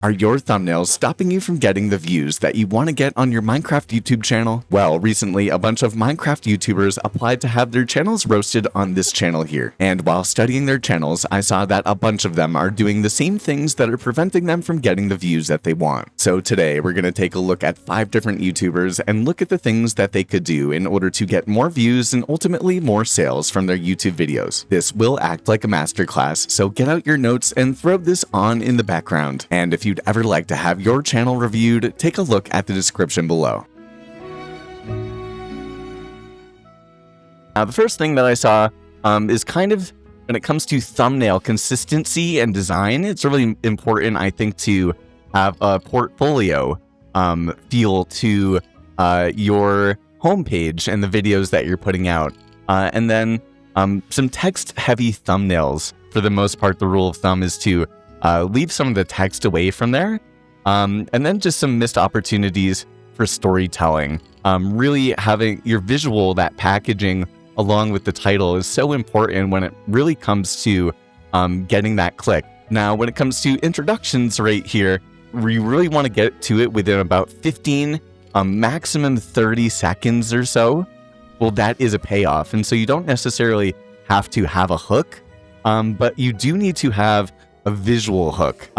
Are your thumbnails stopping you from getting the views that you want to get on your Minecraft YouTube channel? Well, recently a bunch of Minecraft YouTubers applied to have their channels roasted on this channel here. And while studying their channels, I saw that a bunch of them are doing the same things that are preventing them from getting the views that they want. So today we're going to take a look at 5 different YouTubers and look at the things that they could do in order to get more views and ultimately more sales from their YouTube videos. This will act like a masterclass, so get out your notes and throw this on in the background. And if you'd ever like to have your channel reviewed, take a look at the description below. Now, the first thing that I saw is kind of when it comes to thumbnail consistency and design, it's really important, I think, to have a portfolio feel to your homepage and the videos that you're putting out. And then some text-heavy thumbnails. For the most part, the rule of thumb is to leave some of the text away from there, and then just some missed opportunities for storytelling. Really having your visual, that packaging along with the title is so important when it really comes to getting that click. Now, when it comes to introductions right here, we really want to get to it within about 15, maximum 30 seconds or so. Well, that is a payoff. And so you don't necessarily have to have a hook, but you do need to have a visual hook.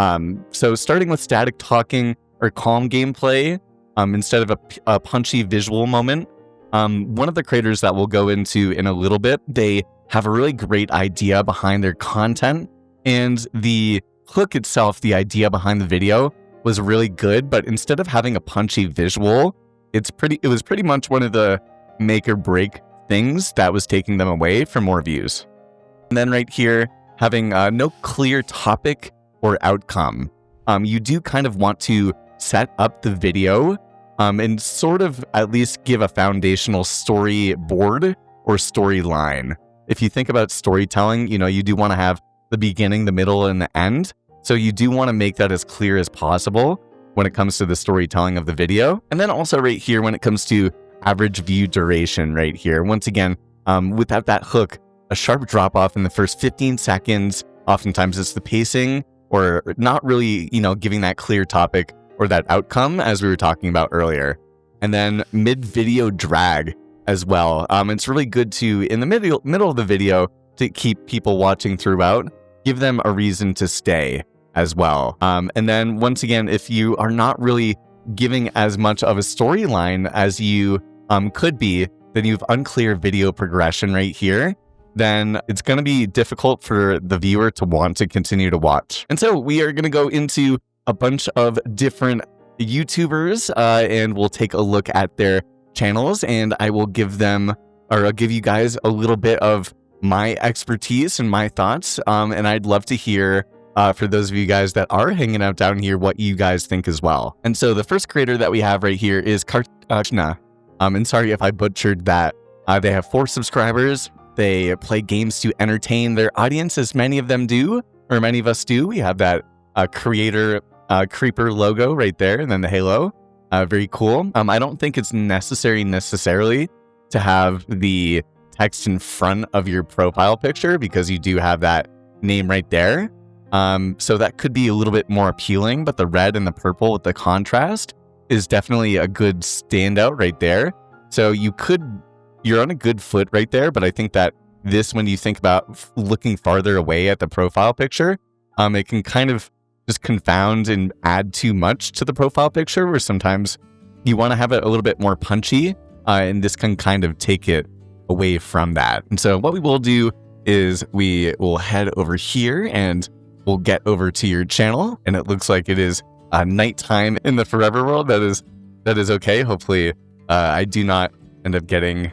So starting with static talking or calm gameplay, instead of a punchy visual moment. One of the creators that we'll go into in a little bit, they have a really great idea behind their content, and the hook itself, the idea behind the video was really good, but instead of having a punchy visual, it was pretty much one of the make or break things that was taking them away from more views. And then right here, having no clear topic or outcome. You do kind of want to set up the video and sort of at least give a foundational storyboard or storyline. If you think about storytelling, you do want to have the beginning, the middle, and the end. So you do want to make that as clear as possible when it comes to the storytelling of the video. And then also right here, when it comes to average view duration right here, once again, without that hook, a sharp drop off in the first 15 seconds. Oftentimes it's the pacing or not really, giving that clear topic or that outcome as we were talking about earlier. And then mid-video drag as well. It's really good to, in the middle of the video, to keep people watching throughout, give them a reason to stay as well. And then once again, if you are not really giving as much of a storyline as you could be, then you have unclear video progression right here, then it's going to be difficult for the viewer to want to continue to watch. And so we are going to go into a bunch of different YouTubers and we'll take a look at their channels, and I will give you guys a little bit of my expertise and my thoughts. And I'd love to hear for those of you guys that are hanging out down here, what you guys think as well. And so the first creator that we have right here is Karchna. And sorry if I butchered that. They have 4 subscribers. They play games to entertain their audience, as many of them do, or many of us do. We have that creator creeper logo right there, and then the halo. Very cool. I don't think it's necessarily to have the text in front of your profile picture, because you do have that name right there. So that could be a little bit more appealing, but the red and the purple with the contrast is definitely a good standout right there. So you're on a good foot right there, but I think that this, when you think about looking farther away at the profile picture, it can kind of just confound and add too much to the profile picture, where sometimes you want to have it a little bit more punchy, and this can kind of take it away from that. And so what we will do is we will head over here and we'll get over to your channel, and it looks like it is nighttime in the forever world. That is okay. Hopefully I do not end up getting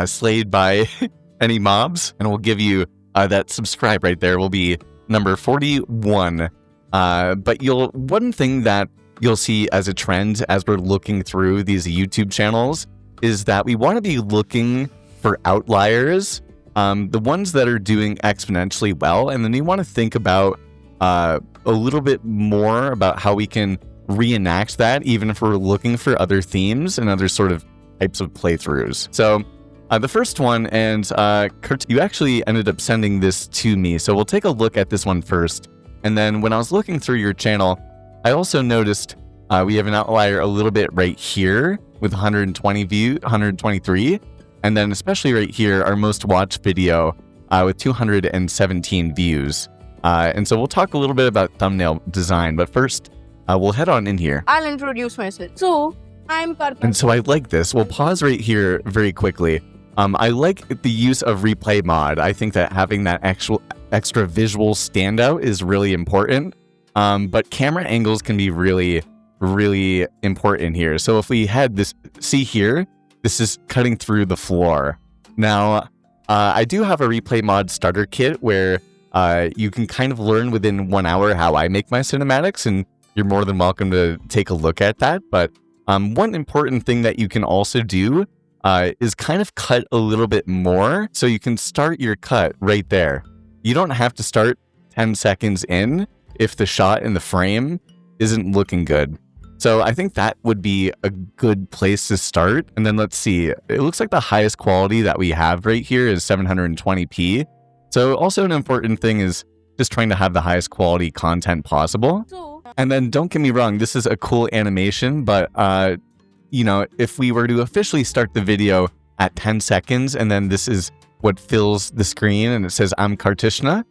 slayed by any mobs, and we'll give you that subscribe right there will be number 41. But one thing that you'll see as a trend as we're looking through these YouTube channels is that we want to be looking for outliers, the ones that are doing exponentially well, and then you want to think about a little bit more about how we can reenact that, even if we're looking for other themes and other sort of types of playthroughs. So the first one, and Kurt, you actually ended up sending this to me, so we'll take a look at this one first. And then when I was looking through your channel, I also noticed we have an outlier a little bit right here with 123, and then especially right here, our most watched video with 217 views. And so we'll talk a little bit about thumbnail design, but first we'll head on in here. I'll introduce myself. So, I'm Karthik. And so I like this. We'll pause right here very quickly. I like the use of replay mod. I think that having that extra visual standout is really important. But camera angles can be really, really important here. So if we had this, see here, this is cutting through the floor. Now, I do have a replay mod starter kit where you can kind of learn within 1 hour how I make my cinematics, and you're more than welcome to take a look at that. But one important thing that you can also do is kind of cut a little bit more, so you can start your cut right there. You don't have to start 10 seconds in if the shot in the frame isn't looking good. So I think that would be a good place to start. And then let's see, it looks like the highest quality that we have right here is 720p. So also an important thing is just trying to have the highest quality content possible. And then don't get me wrong, this is a cool animation, but you know, if we were to officially start the video at 10 seconds and then this is what fills the screen and it says I'm Kartishna,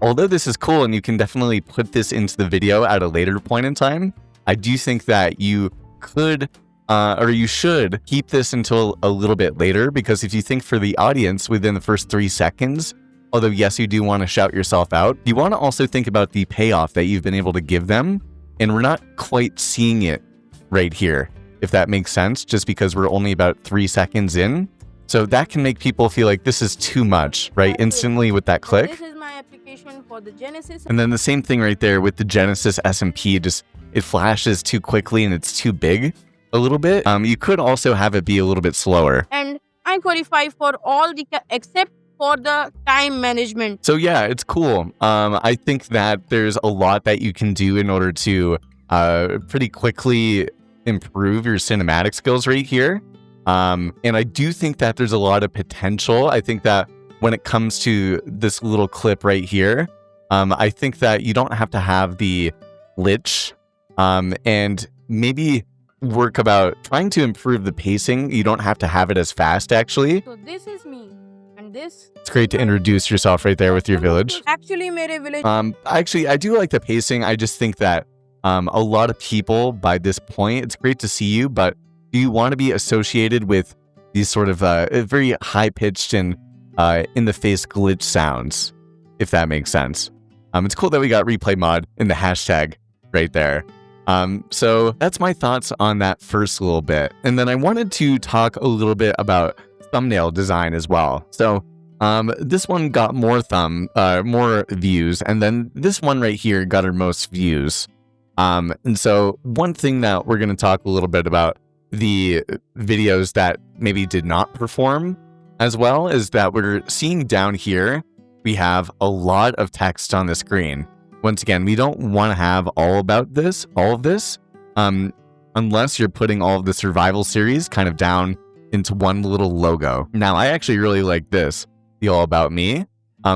although this is cool and you can definitely put this into the video at a later point in time, I do think that you could or you should keep this until a little bit later, because if you think for the audience within the first 3 seconds, although yes, you do want to shout yourself out, you want to also think about the payoff that you've been able to give them, and we're not quite seeing it right here, if that makes sense, just because we're only about 3 seconds in. So that can make people feel like this is too much, right? Instantly with that click. This is my application for the Genesis. And then the same thing right there with the Genesis SMP, just it flashes too quickly and it's too big a little bit. You could also have it be a little bit slower. And I qualify for all the except for the time management. So yeah, it's cool. I think that there's a lot that you can do in order to pretty quickly improve your cinematic skills right here. And I do think that there's a lot of potential. I think that when it comes to this little clip right here, I think that you don't have to have the glitch, and maybe work about trying to improve the pacing. You don't have to have it as fast, actually. So this is me, and this. It's great to introduce yourself right there with your village. Actually, mere village. Actually, I do like the pacing. I just think that a lot of people by this point, it's great to see you, but do you want to be associated with these sort of very high-pitched and in-the-face glitch sounds, if that makes sense? It's cool that we got replay mod in the hashtag right there. So that's my thoughts on that first little bit. And then I wanted to talk a little bit about thumbnail design as well. So this one got more views, and then this one right here got our most views. And so one thing that we're going to talk a little bit about the videos that maybe did not perform as well is that we're seeing down here, we have a lot of text on the screen. Once again, we don't want to have all of this, unless you're putting all of the survival series kind of down into one little logo. Now, I actually really like this, the All About Me.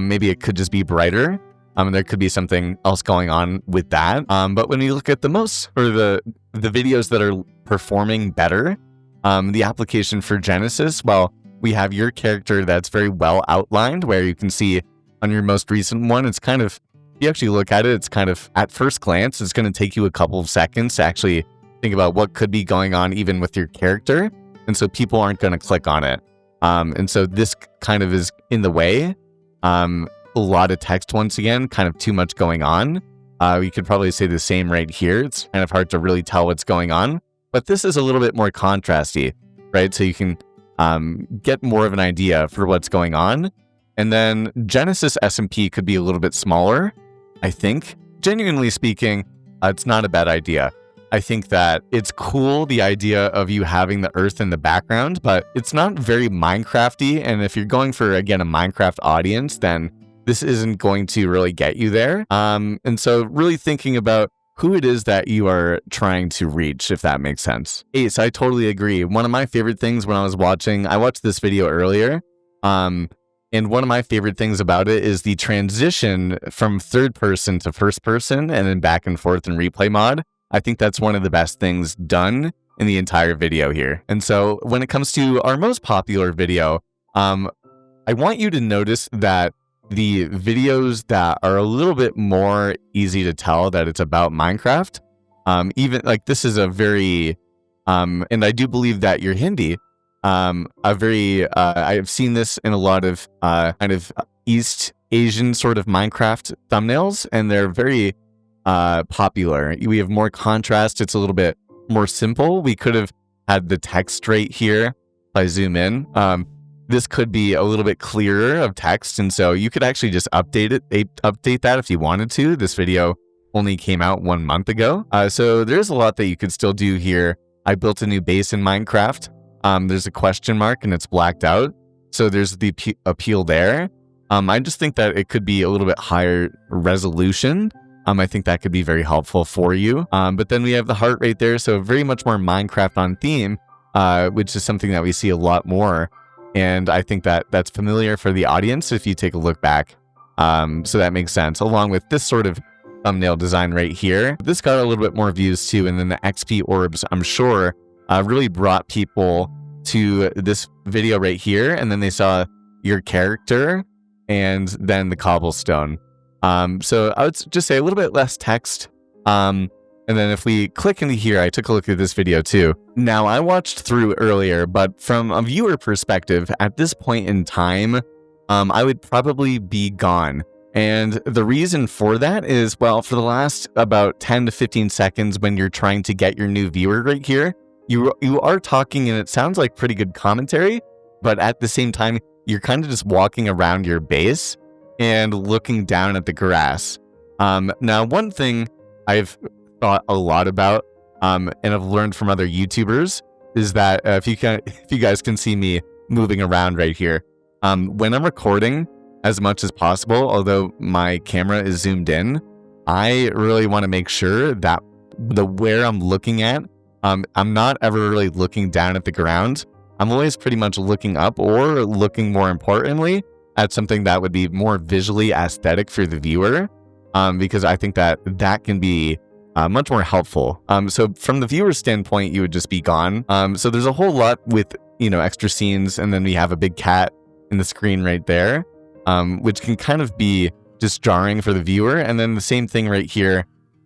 Maybe it could just be brighter. There could be something else going on with that. But when you look at the videos that are performing better, the application for Genesis, well, we have your character that's very well outlined, where you can see on your most recent one, it's kind of, if you actually look at it, it's kind of, at first glance, it's going to take you a couple of seconds to actually think about what could be going on even with your character. And so people aren't going to click on it. And so this kind of is in the way. A lot of text, once again, kind of too much going on. We could probably say the same right here. It's kind of hard to really tell what's going on. But this is a little bit more contrasty, right? So you can get more of an idea for what's going on. And then Genesis SMP could be a little bit smaller, I think. Genuinely speaking, it's not a bad idea. I think that it's cool, the idea of you having the earth in the background, but it's not very Minecrafty. And if you're going for, again, a Minecraft audience, then this isn't going to really get you there. And so really thinking about who it is that you are trying to reach, if that makes sense. Ace, I totally agree. One of my favorite things when I watched this video earlier, And one of my favorite things about it is the transition from third person to first person and then back and forth in replay mod. I think that's one of the best things done in the entire video here. And so when it comes to our most popular video, I want you to notice that the videos that are a little bit more easy to tell that it's about Minecraft, even like this is a very, and I do believe that you're Hindi, I've seen this in a lot of kind of East Asian sort of Minecraft thumbnails, and they're very popular. We have more contrast. It's a little bit more simple. We could have had the text right here. If I zoom in, this could be a little bit clearer of text, and so you could actually just update that if you wanted to. This video only came out 1 month ago, so there's a lot that you could still do here. I built a new base in Minecraft. There's a question mark and it's blacked out, so there's the appeal there. I just think that it could be a little bit higher resolution. I think that could be very helpful for you. But then we have the heart right there, so very much more Minecraft on theme, which is something that we see a lot more. And I think that that's familiar for the audience if you take a look back. So that makes sense, along with this sort of thumbnail design right here. This got a little bit more views too, and then the XP orbs, I'm sure, really brought people to this video right here, and then they saw your character and then the cobblestone. So I would just say a little bit less text. And then if we click into here, I took a look at this video too. Now I watched through earlier, but from a viewer perspective, at this point in time, I would probably be gone. And the reason for that is, well, for the last about 10 to 15 seconds when you're trying to get your new viewer right here, you are talking and it sounds like pretty good commentary, but at the same time, you're kind of just walking around your base and looking down at the grass. Now, one thing I've thought a lot about, and I've learned from other YouTubers, is that if you guys can see me moving around right here, when I'm recording as much as possible, although my camera is zoomed in, I really want to make sure that where I'm looking at, I'm not ever really looking down at the ground. I'm always pretty much looking up, or looking more importantly at something that would be more visually aesthetic for the viewer, because I think that can be much more helpful. So from the viewer's standpoint, you would just be gone. So there's a whole lot with, extra scenes, and then we have a big cat in the screen right there, which can kind of be just jarring for the viewer. And then the same thing right here,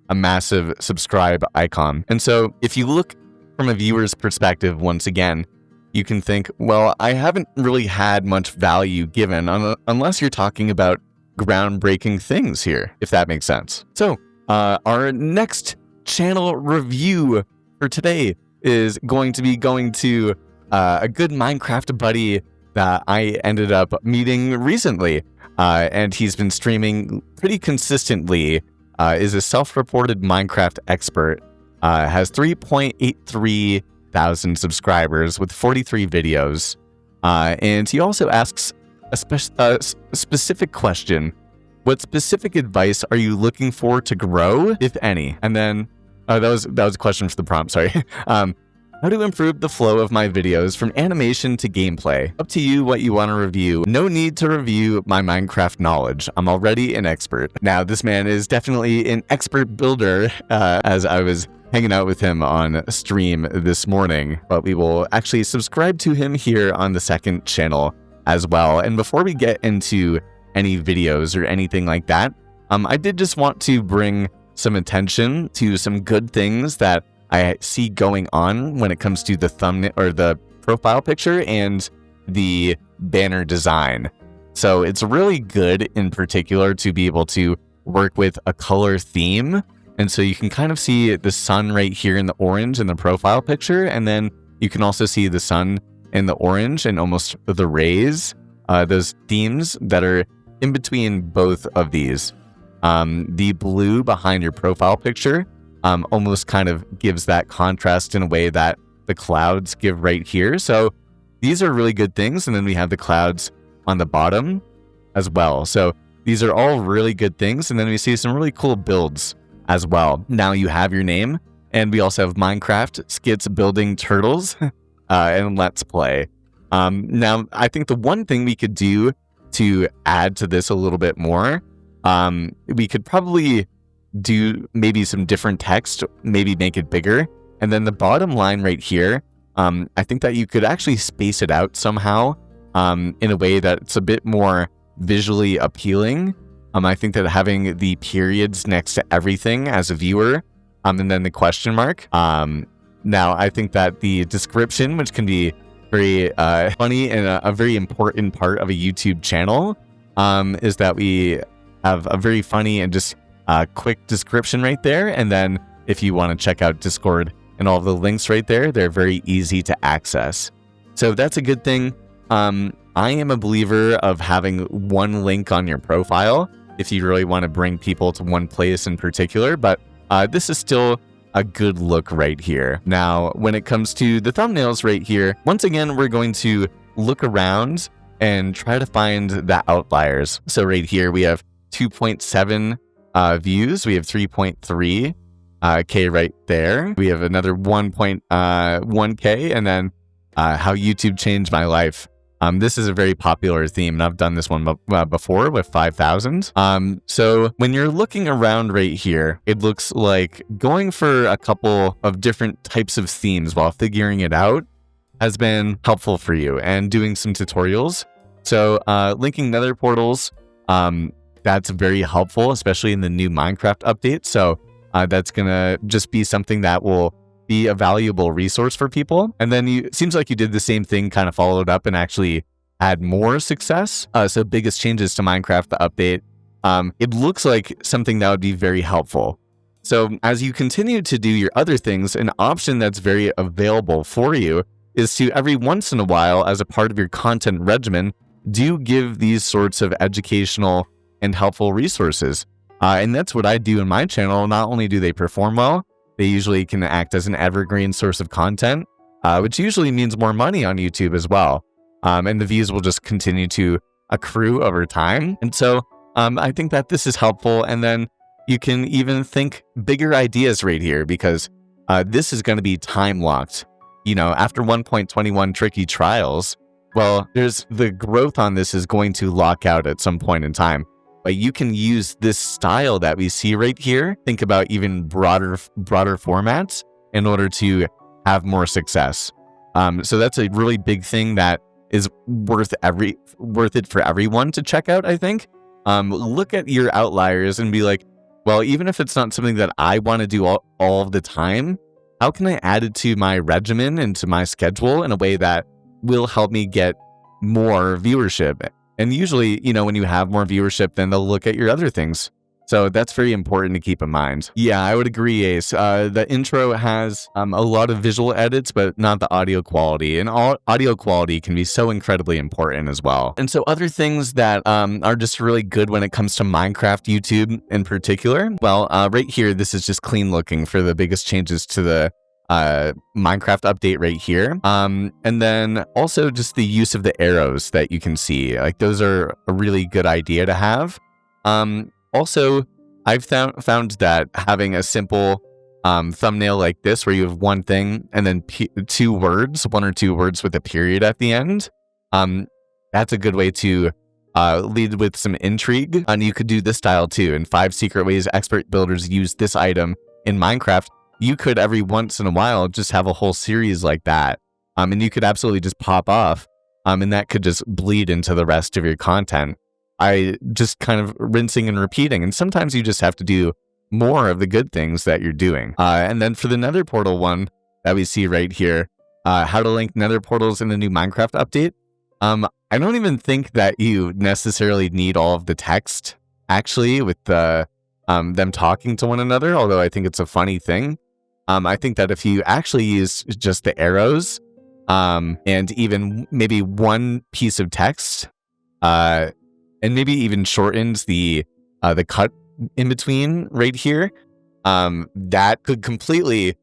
a massive subscribe icon. And so if you look from a viewer's perspective, once again, you can think, well, I haven't really had much value given unless you're talking about groundbreaking things here, if that makes sense. So our next channel review for today is going to a good Minecraft buddy that I ended up meeting recently, and he's been streaming pretty consistently, is a self-reported Minecraft expert, has 3.83 thousand subscribers with 43 videos, and he also asks a specific question. What specific advice are you looking for to grow, if any? And then that was a question for the prompt, sorry. How to improve the flow of my videos from animation to gameplay. Up to you what you want to review. No need to review my Minecraft knowledge. I'm already an expert. Now, this man is definitely an expert builder, as I was hanging out with him on stream this morning, but we will actually subscribe to him here on the second channel as well. And before we get into any videos or anything like that, I did just want to bring some attention to some good things that I see going on when it comes to the thumbnail or the profile picture and the banner design. So it's really good in particular to be able to work with a color theme. And so you can kind of see the sun right here in the orange in the profile picture. And then you can also see the sun in the orange and almost the rays, those themes that are in between both of these. The blue behind your profile picture almost kind of gives that contrast in a way that the clouds give right here. So these are really good things. And then we have the clouds on the bottom as well. So these are all really good things. And then we see some really cool builds as well. Now you have your name, and we also have Minecraft skits building turtles and Let's Play. Now, I think the one thing we could do to add to this a little bit more, we could probably do maybe some different text, maybe make it bigger. And then the bottom line right here, I think that you could actually space it out somehow in a way that's a bit more visually appealing. I think that having the periods next to everything as a viewer, and then the question mark. Now, I think that the description, which can be very funny and a very important part of a YouTube channel, is that we have a very funny and just quick description right there. And then if you want to check out Discord and all of the links right there, they're very easy to access. So that's a good thing. I am a believer of having one link on your profile if you really want to bring people to one place in particular, but this is still a good look right here. Now, when it comes to the thumbnails right here, once again, we're going to look around and try to find the outliers. So right here, we have 2.7 views. We have 3.3 K right there. We have another 1.1 K, and then how YouTube changed my life. This is a very popular theme, and I've done this one before with 5,000. So when you're looking around right here, it looks like going for a couple of different types of themes while figuring it out has been helpful for you, and doing some tutorials. So linking nether portals, that's very helpful, especially in the new Minecraft update. So that's gonna just be something that will be a valuable resource for people. And then it seems like you did the same thing, kind of followed up and actually had more success. So biggest changes to Minecraft, the update. It looks like something that would be very helpful. So as you continue to do your other things, an option that's very available for you is to every once in a while, as a part of your content regimen, do give these sorts of educational and helpful resources. And that's what I do in my channel. Not only do they perform well, they usually can act as an evergreen source of content, which usually means more money on YouTube as well. And the views will just continue to accrue over time. And so I think that this is helpful. And then you can even think bigger ideas right here, because this is going to be time locked. You know, after 1.21 tricky trials, well, there's the growth on this is going to lock out at some point in time. But you can use this style that we see right here, think about even broader formats in order to have more success. So that's a really big thing that is worth it for everyone to check out, I think. Look at your outliers and be like, well, even if it's not something that I want to do all of the time, how can I add it to my regimen and to my schedule in a way that will help me get more viewership? And usually, you know, when you have more viewership, then they'll look at your other things. So that's very important to keep in mind. Yeah, I would agree, Ace. The intro has a lot of visual edits, but not the audio quality. And audio quality can be so incredibly important as well. And so other things that are just really good when it comes to Minecraft YouTube in particular. Well, right here, this is just clean looking for the biggest changes to the Minecraft update right here. And then also just the use of the arrows that you can see, like those are a really good idea to have. Also, I've found that having a simple thumbnail like this, where you have one thing and then one or two words with a period at the end, that's a good way to lead with some intrigue. And you could do this style too. In 5 secret ways expert builders use this item in Minecraft. You could every once in a while just have a whole series like that. And you could absolutely just pop off. And that could just bleed into the rest of your content. I just kind of rinsing and repeating. And sometimes you just have to do more of the good things that you're doing. And then for the nether portal one that we see right here, how to link nether portals in the new Minecraft update. I don't even think that you necessarily need all of the text actually with them talking to one another, although I think it's a funny thing. I think that if you actually use just the arrows and even maybe one piece of text, and maybe even shortens the cut in between right here, that could completely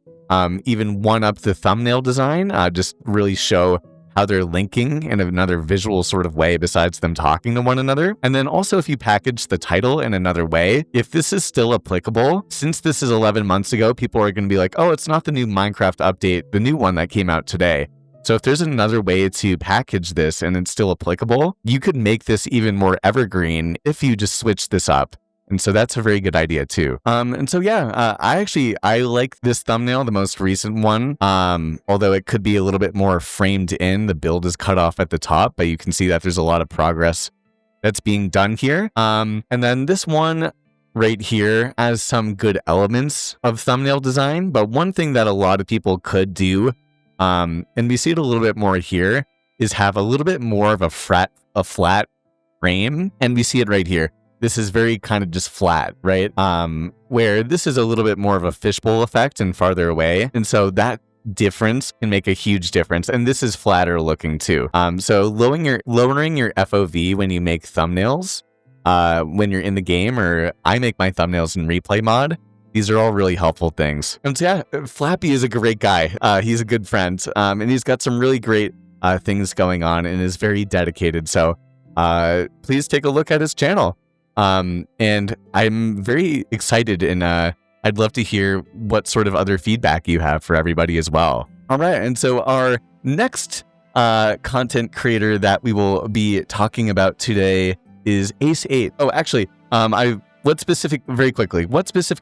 even one up the thumbnail design, just really show how they're linking in another visual sort of way besides them talking to one another. And then also if you package the title in another way, if this is still applicable, since this is 11 months ago, people are going to be like, oh, it's not the new Minecraft update, the new one that came out today. So if there's another way to package this and it's still applicable, you could make this even more evergreen if you just switch this up. And so that's a very good idea too. And so yeah, I like this thumbnail, the most recent one. Although it could be a little bit more framed in, the build is cut off at the top, but you can see that there's a lot of progress that's being done here. And then this one right here has some good elements of thumbnail design, but one thing that a lot of people could do, and we see it a little bit more here, is have a little bit more of a flat frame, and we see it right here. This is very kind of just flat, right? Where this is a little bit more of a fishbowl effect and farther away. And so that difference can make a huge difference. And this is flatter looking too. So lowering your FOV when you make thumbnails, when you're in the game, or I make my thumbnails in replay mod, these are all really helpful things. And so yeah, Flappy is a great guy. He's a good friend. And he's got some really great things going on and is very dedicated. So please take a look at his channel. And I'm very excited, and I'd love to hear what sort of other feedback you have for everybody as well. All right, and so our next content creator that we will be talking about today is Ace8. Oh, actually, what specific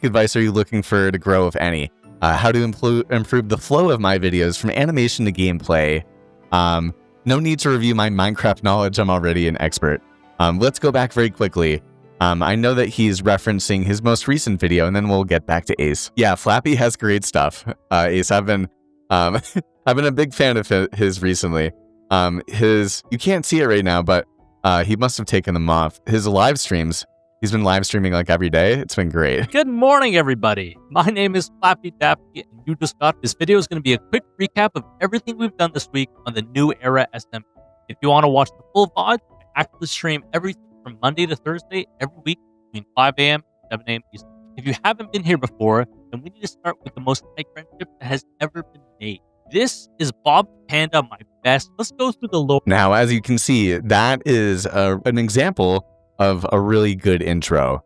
advice are you looking for to grow, if any? How to improve the flow of my videos from animation to gameplay? No need to review my Minecraft knowledge. I'm already an expert. Let's go back very quickly. I know that he's referencing his most recent video, and then we'll get back to Ace. Yeah, Flappy has great stuff. Ace, I've been a big fan of his recently. You can't see it right now, but he must have taken them off. His live streams, he's been live streaming like every day. It's been great. Good morning, everybody. My name is Flappy Dappy, and you just got this video is going to be a quick recap of everything we've done this week on the New Era SMP. If you want to watch the full VOD, I actually stream everything from Monday to Thursday every week between 5 a.m. and 7 a.m. Eastern. If you haven't been here before, then we need to start with the most tight friendship that has ever been made. This is Bob Panda, my best. Let's go through the lore. Now, as you can see, that is an example of a really good intro.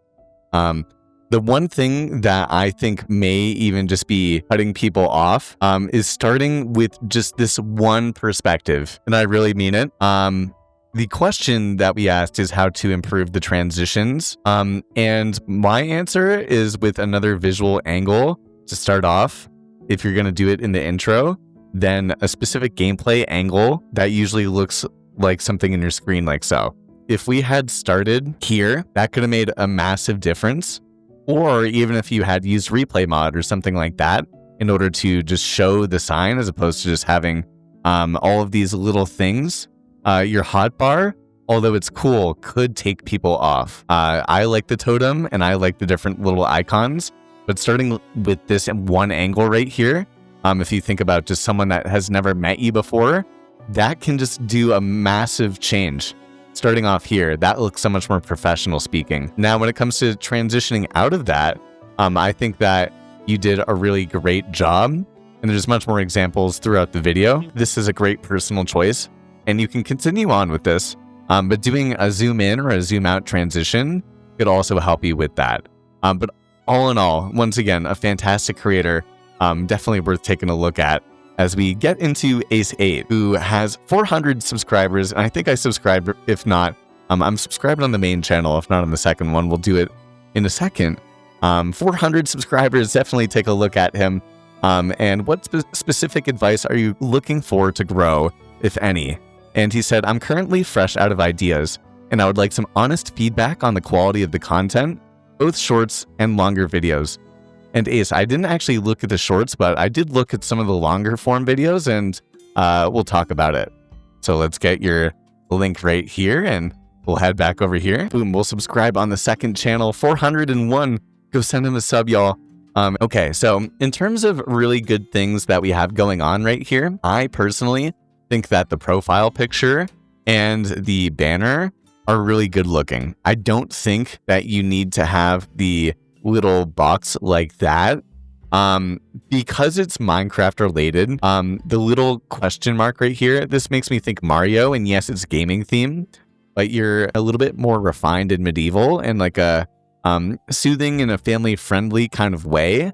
The one thing that I think may even just be cutting people off is starting with just this one perspective. And I really mean it. The question that we asked is how to improve the transitions. And my answer is with another visual angle to start off. If you're going to do it in the intro, then a specific gameplay angle that usually looks like something in your screen like so. If we had started here, that could have made a massive difference. Or even if you had used replay mod or something like that in order to just show the sign as opposed to just having all of these little things. Your hotbar, although it's cool, could take people off. I like the totem and I like the different little icons, but starting with this one angle right here, if you think about just someone that has never met you before, that can just do a massive change. Starting off here, that looks so much more professional speaking. Now, when it comes to transitioning out of that, I think that you did a really great job, and there's much more examples throughout the video. This is a great personal choice. And you can continue on with this, but doing a zoom in or a zoom out transition could also help you with that. But all in all, once again, a fantastic creator, definitely worth taking a look at as we get into Ace8, who has 400 subscribers. And I think I subscribed, if not, I'm subscribed on the main channel. If not on the second one, we'll do it in a second. 400 subscribers, definitely take a look at him. And what specific advice are you looking for to grow, if any? And he said, I'm currently fresh out of ideas, and I would like some honest feedback on the quality of the content, both shorts and longer videos. And Ace, I didn't actually look at the shorts, but I did look at some of the longer form videos, and we'll talk about it. So let's get your link right here, and we'll head back over here. Boom, we'll subscribe on the second channel, 401. Go send him a sub, y'all. Okay, so in terms of really good things that we have going on right here, I personally think that the profile picture and the banner are really good looking. I don't think that you need to have the little box like that. Because it's Minecraft related, the little question mark right here, this makes me think Mario, and yes, it's gaming theme, but you're a little bit more refined and medieval and like a soothing in a family friendly kind of way.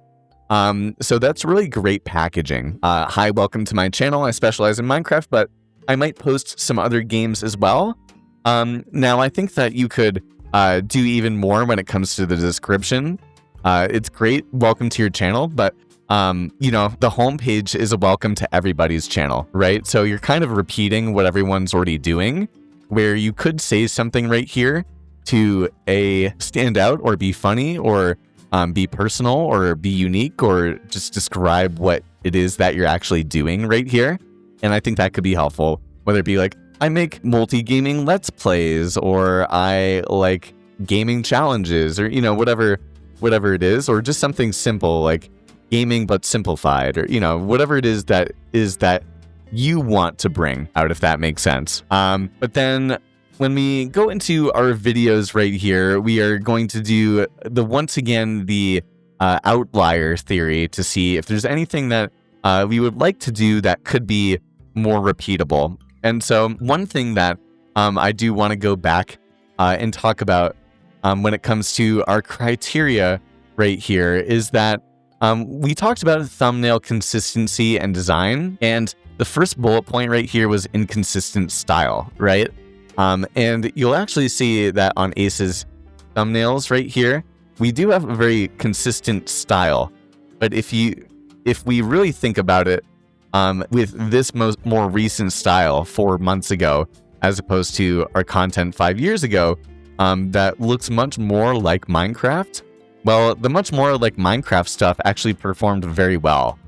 So that's really great packaging. Hi, welcome to my channel. I specialize in Minecraft, but I might post some other games as well. Now, I think that you could do even more when it comes to the description. It's great. Welcome to your channel, but you know, the homepage is a welcome to everybody's channel, right? So you're kind of repeating what everyone's already doing, where you could say something right here to stand out or be funny or be personal or be unique or just describe what it is that you're actually doing right here. And I think that could be helpful, whether it be like, I make multi-gaming Let's Plays, or I like gaming challenges, or, you know, whatever it is, or just something simple like gaming but simplified, or, you know, whatever it is that you want to bring out, if that makes sense. But then when we go into our videos right here, we are going to do once again the outlier theory to see if there's anything that we would like to do that could be more repeatable. And so one thing that I do want to go back and talk about when it comes to our criteria right here is that we talked about thumbnail consistency and design, and the first bullet point right here was inconsistent style, right? And you'll actually see that on Ace's thumbnails right here, we do have a very consistent style. But if we really think about it, with this more recent style 4 months ago, as opposed to our content 5 years ago, that looks much more like Minecraft. Well, the much more like Minecraft stuff actually performed very well.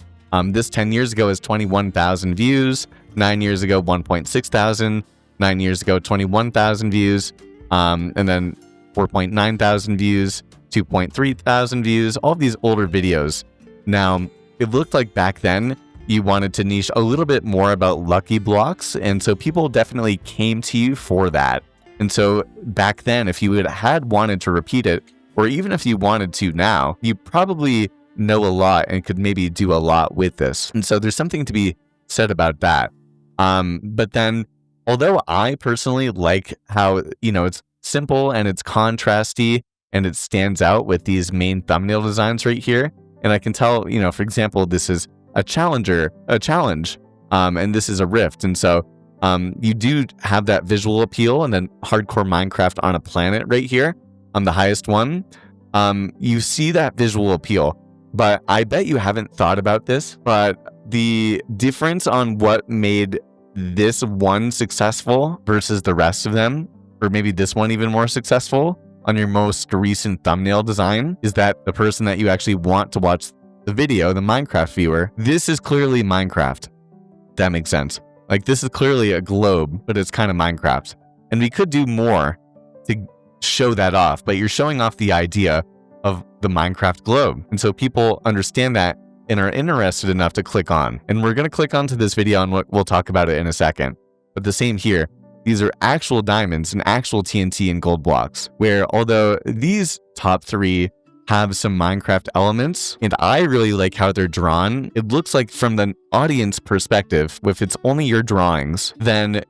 This 10 years ago is 21,000 views, 9 years ago 1.6 thousand, 9 years ago 21,000 views, and then 4.9 thousand views, 2.3 thousand views, all of these older videos. Now, it looked like back then you wanted to niche a little bit more about lucky blocks, and so people definitely came to you for that. And so back then, if you had wanted to repeat it, or even if you wanted to now, you probably know a lot and could maybe do a lot with this. And so there's something to be said about that. But then, although I personally like how, you know, it's simple and it's contrasty and it stands out with these main thumbnail designs right here, and I can tell, you know, for example, this is a challenge, and this is a rift. And so you do have that visual appeal, and then hardcore Minecraft on a planet right here on the highest one. You see that visual appeal, but I bet you haven't thought about this, but the difference on what made this one successful versus the rest of them, or maybe this one even more successful on your most recent thumbnail design, is that the person that you actually want to watch the video, the Minecraft viewer, this is clearly Minecraft. That makes sense. Like, this is clearly a globe, but it's kind of Minecraft. And we could do more to show that off, but you're showing off the idea of the Minecraft globe. And so people understand that and are interested enough to click on. And we're going to click onto this video and we'll talk about it in a second. But the same here. These are actual diamonds and actual TNT and gold blocks, where although these top 3 have some Minecraft elements, and I really like how they're drawn, it looks like from the audience perspective, if it's only your drawings, then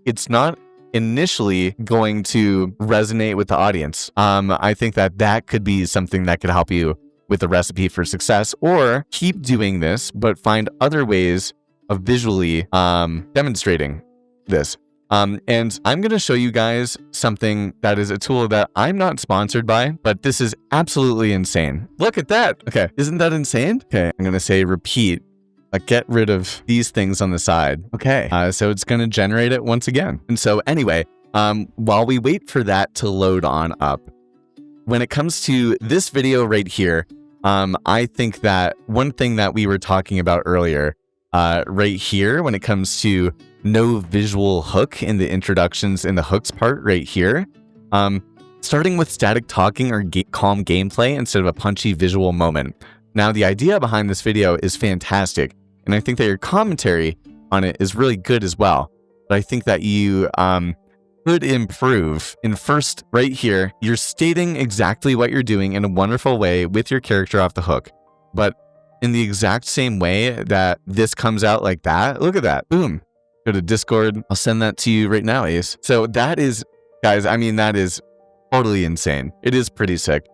it's not initially going to resonate with the audience. I think that could be something that could help you with the recipe for success, or keep doing this, but find other ways of visually demonstrating this. And I'm going to show you guys something that is a tool that I'm not sponsored by, but this is absolutely insane. Look at that. Okay. Isn't that insane? Okay. I'm going to say repeat, get rid of these things on the side. Okay. So it's going to generate it once again. And so anyway, while we wait for that to load on up, when it comes to this video right here, I think that one thing that we were talking about earlier, right here, when it comes to no visual hook in the introductions in the hooks part right here, starting with static talking or calm gameplay instead of a punchy visual moment. Now, the idea behind this video is fantastic, and I think that your commentary on it is really good as well. But I think that you could improve. And first, right here, you're stating exactly what you're doing in a wonderful way with your character off the hook. But in the exact same way that this comes out like that, look at that, boom. Go to Discord. I'll send that to you right now, Ace. So that is, guys, I mean, that is totally insane. It is pretty sick.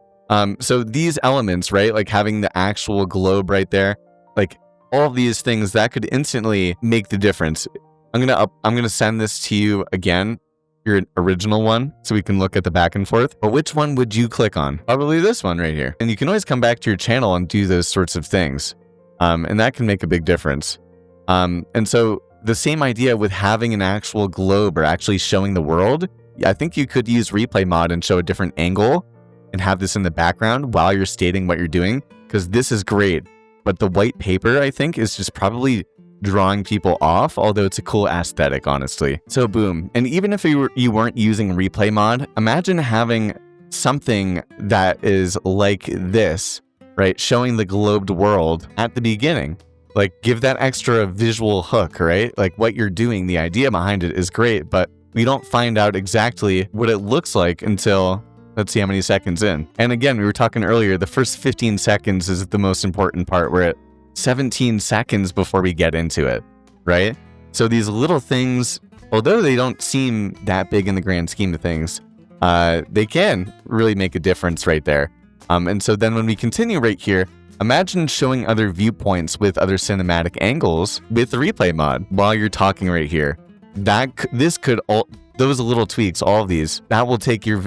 So these elements, right, like having the actual globe right there, like all of these things that could instantly make the difference. I'm gonna send this to you again, your original one, so we can look at the back and forth. But which one would you click on? Probably this one right here. And you can always come back to your channel and do those sorts of things. And that can make a big difference. And so the same idea with having an actual globe or actually showing the world, I think you could use replay mod and show a different angle and have this in the background while you're stating what you're doing, because this is great. But the white paper, I think, is just probably drawing people off, although it's a cool aesthetic, honestly. So boom. And even if you weren't using replay mod, imagine having something that is like this, right? Showing the globed world at the beginning. Like, give that extra visual hook, right? Like what you're doing, the idea behind it is great, but we don't find out exactly what it looks like until, let's see how many seconds in. And again, we were talking earlier, the first 15 seconds is the most important part. We're at 17 seconds before we get into it, right? So these little things, although they don't seem that big in the grand scheme of things, they can really make a difference right there. And so then when we continue right here, imagine showing other viewpoints with other cinematic angles with the replay mod while you're talking right here. Those little tweaks, all of these, take your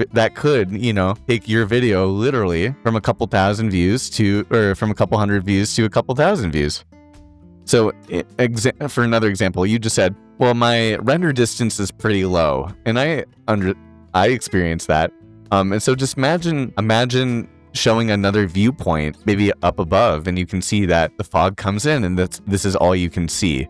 video literally from a couple thousand views to, or from a couple hundred views to a couple thousand views. So for another example, you just said, well, my render distance is pretty low, and I experienced that. And so just imagine showing another viewpoint, maybe up above, and you can see that the fog comes in, and this is all you can see.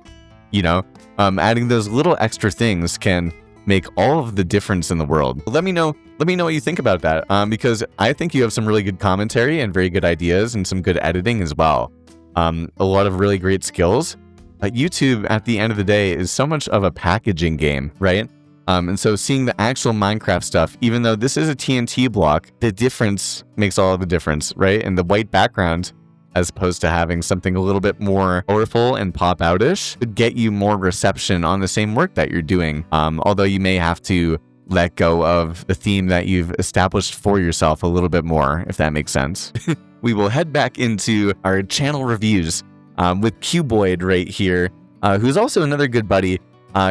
Adding those little extra things can make all of the difference in the world. Let me know what you think about that, because I think you have some really good commentary and very good ideas and some good editing as well. A lot of really great skills. YouTube, at the end of the day, is so much of a packaging game, right? And so seeing the actual Minecraft stuff, even though this is a TNT block, the difference makes all of the difference, right? And the white background, as opposed to having something a little bit more colorful and pop-out-ish, could get you more reception on the same work that you're doing. Although you may have to let go of the theme that you've established for yourself a little bit more, if that makes sense. We will head back into our channel reviews with Cuboid right here, who's also another good buddy.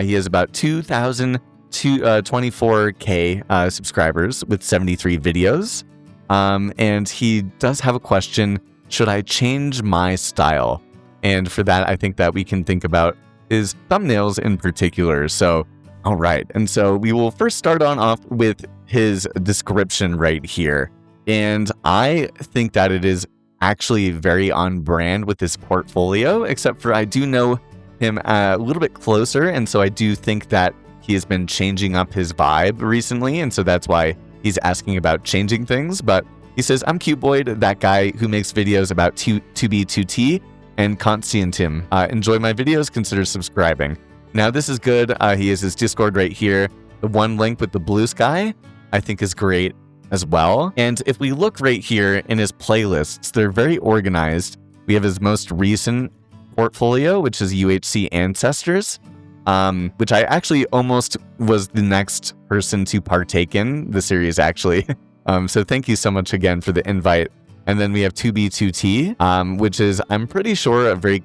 He has about 24K subscribers with 73 videos. And he does have a question: should I change my style? And for that, I think that we can think about his thumbnails in particular. So, all right. And so we will first start off with his description right here. And I think that it is actually very on brand with this portfolio, except for I do know him a little bit closer. And so I do think that he has been changing up his vibe recently. And so that's why he's asking about changing things. But he says, I'm Cuboid, that guy who makes videos about 2B2T and Constantim. Enjoy my videos, consider subscribing. Now this is good. He has his Discord right here. The one link with the blue sky, I think, is great as well. And if we look right here in his playlists, they're very organized. We have his most recent portfolio, which is UHC Ancestors, which I actually almost was the next person to partake in the series, actually. So thank you so much again for the invite. And then we have 2B2T, which is, I'm pretty sure, a very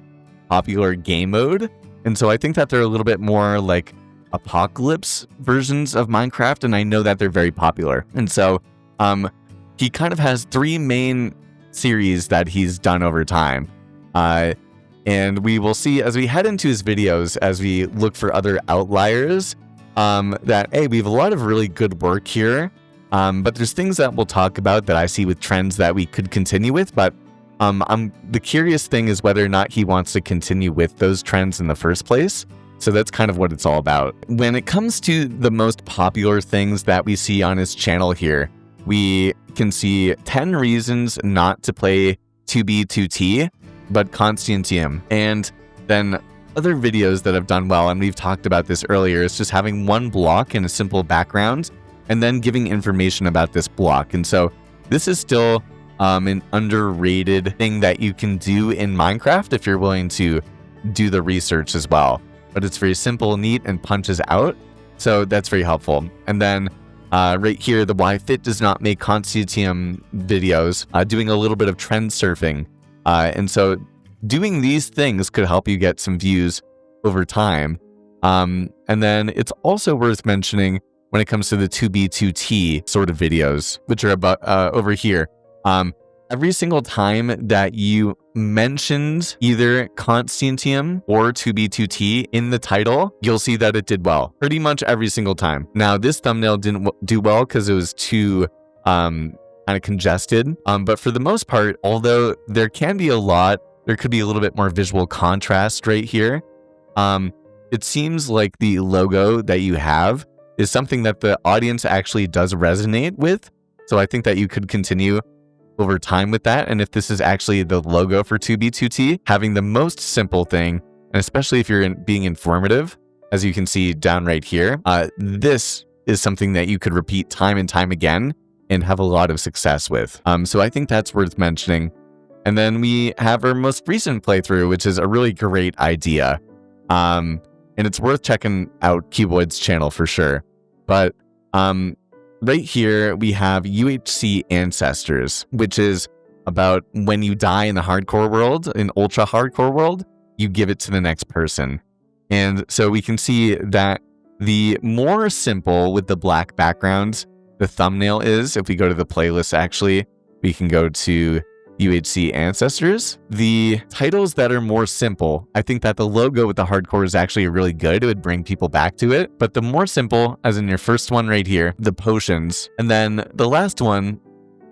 popular game mode. And so I think that they're a little bit more like apocalypse versions of Minecraft, and I know that they're very popular. And so he kind of has three main series that he's done over time. And we will see as we head into his videos, as we look for other outliers, that, hey, we have a lot of really good work here. But there's things that we'll talk about that I see with trends that we could continue with. But the curious thing is whether or not he wants to continue with those trends in the first place. So that's kind of what it's all about. When it comes to the most popular things that we see on his channel here, we can see 10 reasons not to play 2B2T, but Constantium. And then other videos that have done well, and we've talked about this earlier, is just having one block and a simple background, and then giving information about this block. And so this is still an underrated thing that you can do in Minecraft if you're willing to do the research as well. But it's very simple, neat, and punches out. So that's very helpful. And then Right here, the Why Fit does not make Constantium videos, doing a little bit of trend surfing. And so doing these things could help you get some views over time. And then it's also worth mentioning when it comes to the 2B2T sort of videos, which are about over here. Every single time that you mentioned either Constantium or 2B2T in the title, you'll see that it did well. Pretty much every single time. Now, this thumbnail didn't do well because it was too kind of congested. But for the most part, although there can be a lot, there could be a little bit more visual contrast right here. It seems like the logo that you have is something that the audience actually does resonate with. So I think that you could continue over time with that. And if this is actually the logo for 2B2T, having the most simple thing, and especially if you're being informative, as you can see down right here, this is something that you could repeat time and time again and have a lot of success with. So I think that's worth mentioning. And then we have our most recent playthrough, which is a really great idea. And it's worth checking out Cuboid's channel for sure. But right here, we have UHC Ancestors, which is about when you die in the hardcore world, in ultra hardcore world, you give it to the next person. And so we can see that the more simple with the black background the thumbnail is, if we go to the playlist, actually, we can go to UHC Ancestors. The titles that are more simple, I think that the logo with the hardcore is actually really good. It would bring people back to it. But the more simple, as in your first one right here, the potions, and then the last one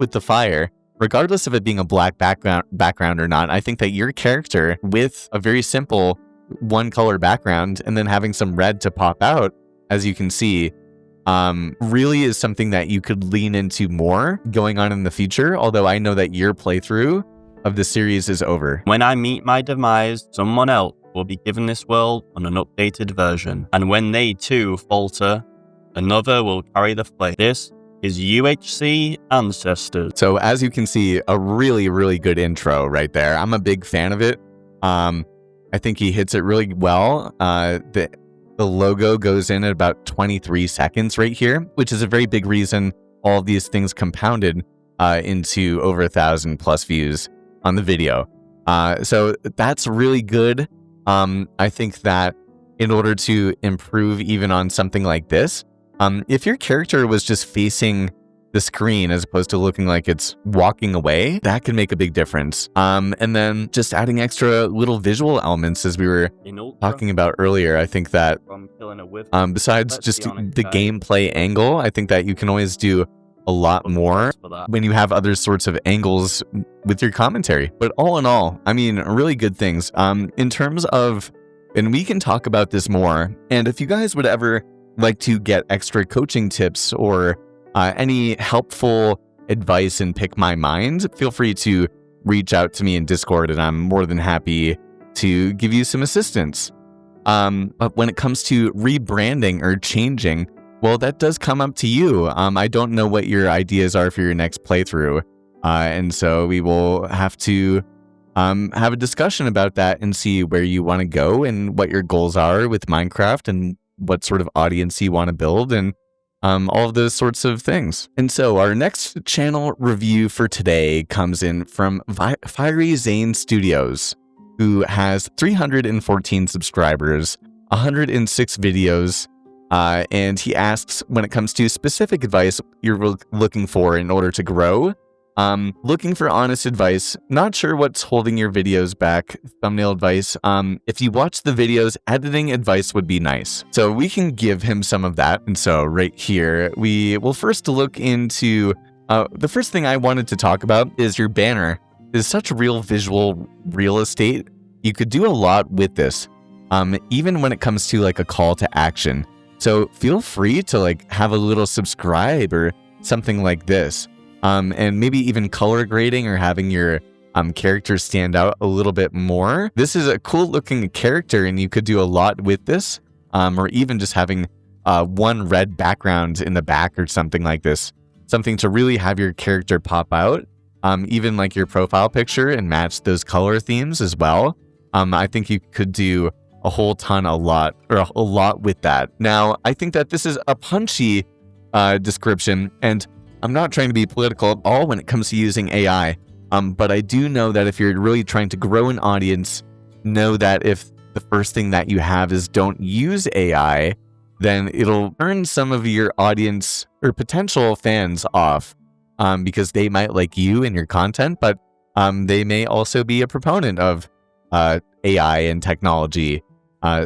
with the fire, regardless of it being a black background or not, I think that your character with a very simple one color background and then having some red to pop out, as you can see, really is something that you could lean into more going on in the future, although I know that your playthrough of the series is over. When I meet my demise, someone else will be given this world on an updated version. And when they too falter, another will carry the flame. This is UHC Ancestors. So as you can see, a really, really good intro right there. I'm a big fan of it. I think he hits it really well. The logo goes in at about 23 seconds right here, which is a very big reason all of these things compounded into over 1,000 plus views on the video. So that's really good. I think that in order to improve even on something like this, if your character was just facing the screen as opposed to looking like it's walking away, that could make a big difference. And then just adding extra little visual elements, as we were talking about earlier, I think that besides just the gameplay angle, I think that you can always do a lot more when you have other sorts of angles with your commentary. But all in all, I mean, really good things. In terms of, and we can talk about this more, and if you guys would ever like to get extra coaching tips or any helpful advice and pick my mind, feel free to reach out to me in Discord, and I'm more than happy to give you some assistance. But when it comes to rebranding or changing, well, that does come up to you. I don't know what your ideas are for your next playthrough. And so we will have to have a discussion about that and see where you want to go and what your goals are with Minecraft and what sort of audience you want to build and all of those sorts of things. And so our next channel review for today comes in from Fiery Zane Studios, who has 314 subscribers, 106 videos, and he asks, when it comes to specific advice you're looking for in order to grow, looking for honest advice, not sure what's holding your videos back, thumbnail advice. If you watch the videos, editing advice would be nice. So we can give him some of that. And so right here, we will first look into, the first thing I wanted to talk about is your banner is such real visual real estate. You could do a lot with this, even when it comes to like a call to action. So feel free to like have a little subscribe or something like this. And maybe even color grading or having your character stand out a little bit more. This is a cool looking character and you could do a lot with this, or even just having one red background in the back or something like this. Something to really have your character pop out, even like your profile picture and match those color themes as well. I think you could do a lot with that. Now, I think that this is a punchy description. And I'm not trying to be political at all when it comes to using AI. But I do know that if you're really trying to grow an audience, know that if the first thing that you have is don't use AI, then it'll turn some of your audience or potential fans off, because they might like you and your content, but they may also be a proponent of AI and technology.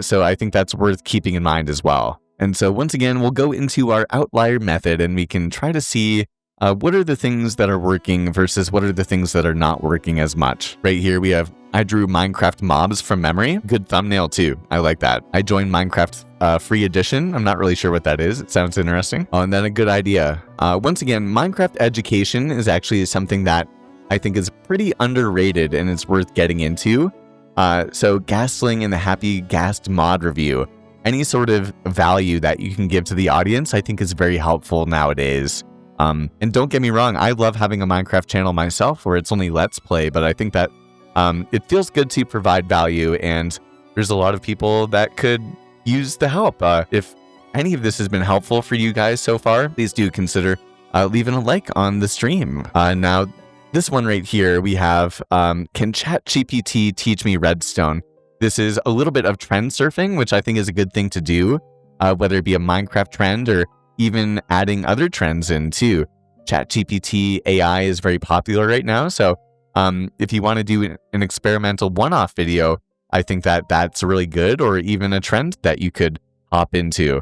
So I think that's worth keeping in mind as well. And so once again, we'll go into our outlier method and we can try to see what are the things that are working versus what are the things that are not working as much. Right here we have, I drew Minecraft mobs from memory. Good thumbnail too. I like that. I joined Minecraft free edition. I'm not really sure what that is. It sounds interesting. Oh, and then a good idea. Once again, Minecraft education is actually something that I think is pretty underrated and it's worth getting into. So Gastling and the Happy Gast mod review, any sort of value that you can give to the audience, I think is very helpful nowadays. And don't get me wrong, I love having a Minecraft channel myself where it's only Let's Play, but I think that it feels good to provide value, and there's a lot of people that could use the help. If any of this has been helpful for you guys so far, please do consider leaving a like on the stream. Now, this one right here, we have, can ChatGPT teach me redstone? This is a little bit of trend surfing, which I think is a good thing to do, whether it be a Minecraft trend or even adding other trends in too. ChatGPT AI is very popular right now, so if you want to do an experimental one-off video, I think that that's really good, or even a trend that you could hop into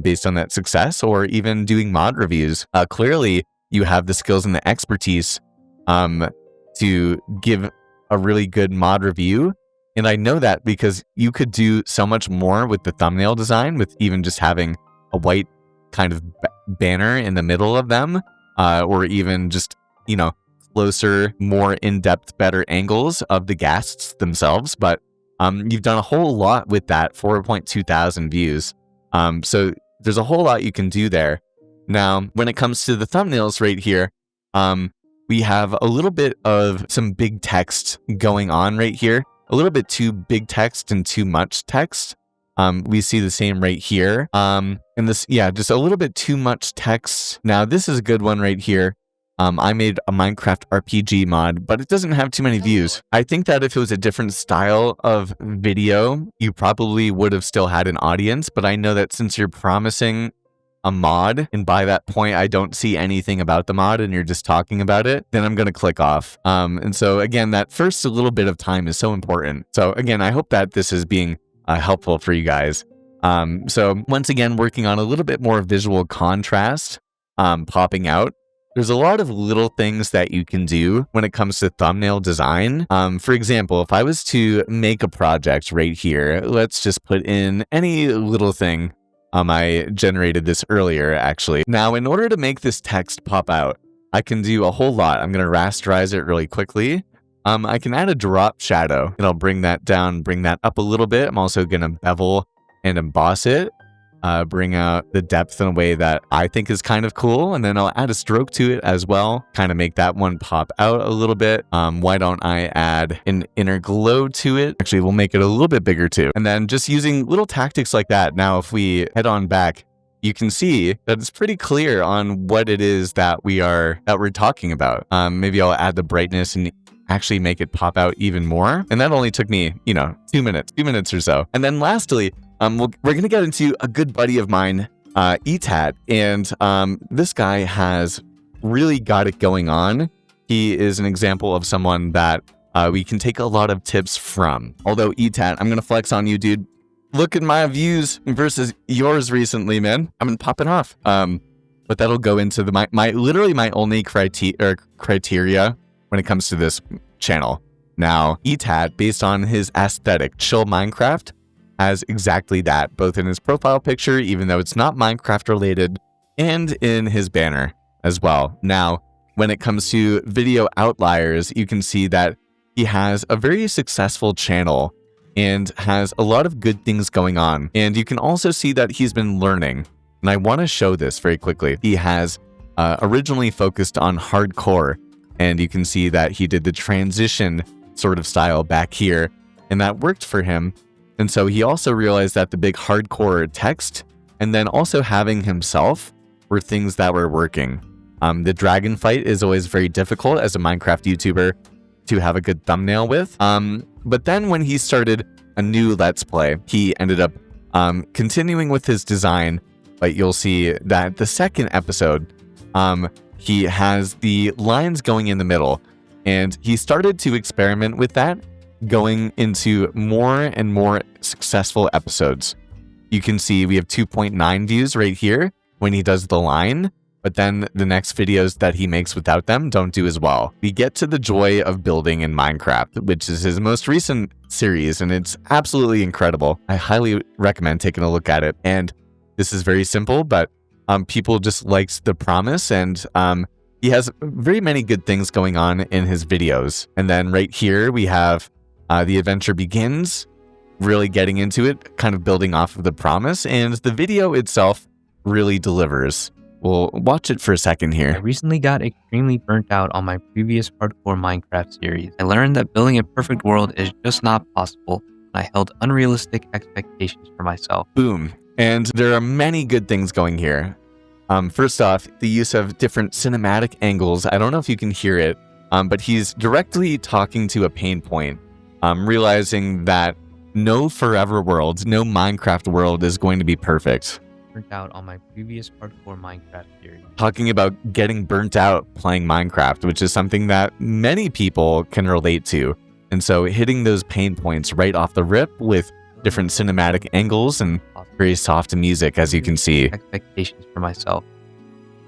based on that success, or even doing mod reviews. Clearly, you have the skills and the expertise to give a really good mod review. And I know that because you could do so much more with the thumbnail design, with even just having a white kind of banner in the middle of them, or even just, you know, closer, more in-depth, better angles of the ghasts themselves. But you've done a whole lot with that, 4.2 thousand views. So there's a whole lot you can do there. Now, when it comes to the thumbnails right here, we have a little bit of some big text going on right here. A little bit too big text and too much text. We see the same right here. And this, yeah, just a little bit too much text. Now, this is a good one right here. I made a Minecraft RPG mod, but it doesn't have too many views. I think that if it was a different style of video, you probably would have still had an audience, but I know that since you're promising a mod, and by that point, I don't see anything about the mod and you're just talking about it, then I'm going to click off. And so again, that first little bit of time is so important. So again, I hope that this is being helpful for you guys. So once again, working on a little bit more visual contrast, popping out. There's a lot of little things that you can do when it comes to thumbnail design. For example, if I was to make a project right here, let's just put in any little thing. I generated this earlier, actually. Now, in order to make this text pop out, I can do a whole lot. I'm going to rasterize it really quickly. I can add a drop shadow, and I'll bring that down, bring that up a little bit. I'm also going to bevel and emboss it. Bring out the depth in a way that I think is kind of cool. And then I'll add a stroke to it as well, kind of make that one pop out a little bit. Why don't I add an inner glow to it? Actually, we'll make it a little bit bigger too. And then just using little tactics like that. Now, if we head on back, you can see that it's pretty clear on what it is that we're talking about. Maybe I'll add the brightness and actually make it pop out even more. And that only took me, 2 minutes or so. And then lastly, we're going to get into a good buddy of mine, Etat, and this guy has really got it going on. He is an example of someone that we can take a lot of tips from. Although Etat, I'm going to flex on you, dude. Look at my views versus yours recently, man. I've been popping off. But that'll go into literally my only criteria when it comes to this channel. Now, Etat, based on his aesthetic, chill Minecraft, has exactly that, both in his profile picture, even though it's not Minecraft related, and in his banner as well. Now, when it comes to video outliers, you can see that he has a very successful channel and has a lot of good things going on. And you can also see that he's been learning. And I want to show this very quickly. He has originally focused on hardcore, and you can see that he did the transition sort of style back here, and that worked for him. And so he also realized that the big hardcore text, and then also having himself were things that were working. The dragon fight is always very difficult as a Minecraft YouTuber to have a good thumbnail with. But then when he started a new Let's Play, he ended up continuing with his design. But you'll see that the second episode, he has the lines going in the middle. And he started to experiment with that, going into more and more successful episodes. You can see we have 2.9 views right here when he does the line, but then the next videos that he makes without them don't do as well. We get to the joy of building in Minecraft, which is his most recent series, and it's absolutely incredible. I highly recommend taking a look at it. And this is very simple, but people just liked the promise, and he has very many good things going on in his videos. And then right here we have the adventure begins, really getting into it, kind of building off of the promise, and the video itself really delivers. We'll watch it for a second I here. recently got extremely burnt out on my previous hardcore Minecraft series. I learned that building a perfect world is just not possible, and I held unrealistic expectations for myself. Boom. And there are many good things going here. First off, the use of different cinematic angles. I don't know if you can hear it, but he's directly talking to a pain point, realizing that no forever world, no Minecraft world is going to be perfect. Burnt out on my previous hardcore Minecraft series. Talking about getting burnt out playing Minecraft, which is something that many people can relate to. And so hitting those pain points right off the rip with different cinematic angles and very soft music, as you can see. Expectations for myself.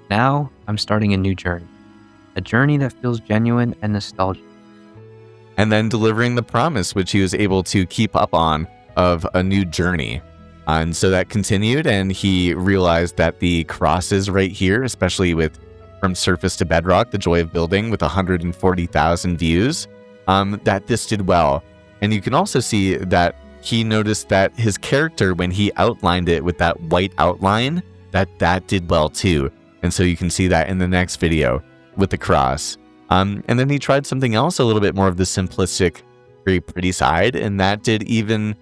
Now I'm starting a new journey. A journey that feels genuine and nostalgic. And then delivering the promise, which he was able to keep up on, of a new journey. And so that continued, and he realized that the crosses right here, especially with From Surface to Bedrock, The Joy of Building, with 140,000 views, that this did well. And you can also see that he noticed that his character, when he outlined it with that white outline, that did well too. And so you can see that in the next video with the cross. And then he tried something else, a little bit more of the simplistic, very pretty side, and that did even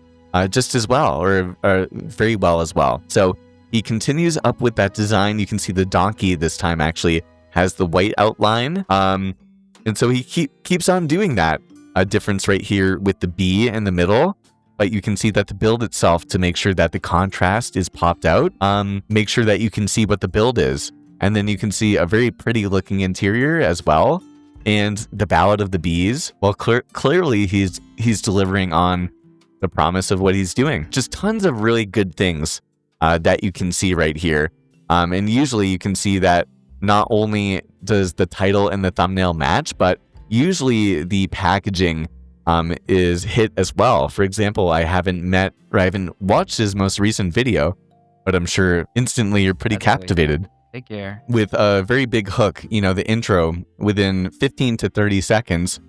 just as well, or very well as well. So he continues up with that design. You can see the donkey this time actually has the white outline. And so he keeps on doing that. A difference right here with the bee in the middle. But you can see that the build itself, to make sure that the contrast is popped out, make sure that you can see what the build is. And then you can see a very pretty looking interior as well. And the Ballad of the Bees. Well, clearly he's delivering on the promise of what he's doing. Just tons of really good things that you can see right here. And usually you can see that not only does the title and the thumbnail match, but usually the packaging is hit as well. For example, I haven't watched his most recent video, but I'm sure instantly you're pretty captivated. Take care. With a very big hook, the intro, within 15 to 30 seconds,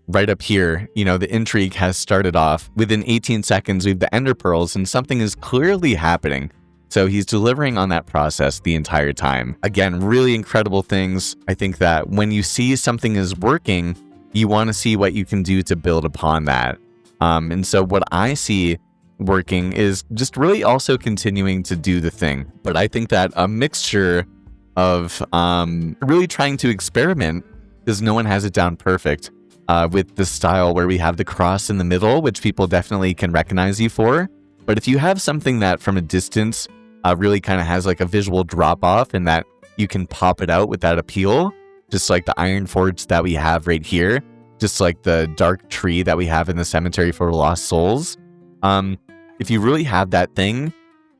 right up here, the intrigue has started off. Within 18 seconds, we have the ender pearls, and something is clearly happening. So he's delivering on that process the entire time. Again, really incredible things. I think that when you see something is working, you want to see what you can do to build upon that. And so what I see working is just really also continuing to do the thing. But I think that a mixture of really trying to experiment, because no one has it down perfect, with the style where we have the cross in the middle, which people definitely can recognize you for. But if you have something that from a distance really kind of has like a visual drop off, and that you can pop it out with that appeal, just like the iron forge that we have right here, just like the dark tree that we have in the cemetery for lost souls. If you really have that thing,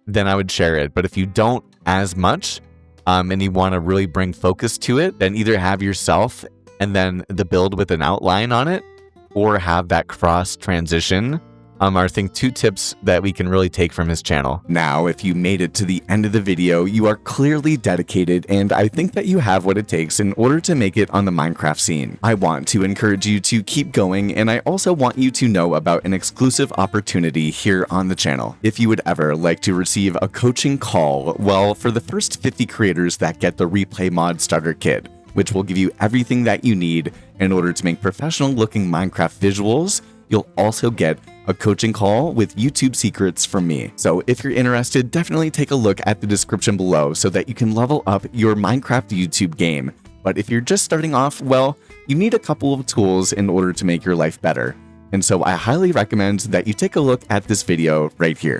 then I would share it. But if you don't as much, and you want to really bring focus to it, then either have yourself and then the build with an outline on it, or have that cross transition. Are I think 2 tips that we can really take from his channel. Now, if you made it to the end of the video, you are clearly dedicated, and I think that you have what it takes in order to make it on the Minecraft scene. I want to encourage you to keep going, and I also want you to know about an exclusive opportunity here on the channel. If you would ever like to receive a coaching call, well, for the first 50 creators that get the Replay Mod Starter Kit, which will give you everything that you need in order to make professional looking Minecraft visuals you'll also get a coaching call with YouTube secrets from me. So if you're interested, definitely take a look at the description below so that you can level up your Minecraft YouTube game. But if you're just starting off, well, you need a couple of tools in order to make your life better. And so I highly recommend that you take a look at this video right here.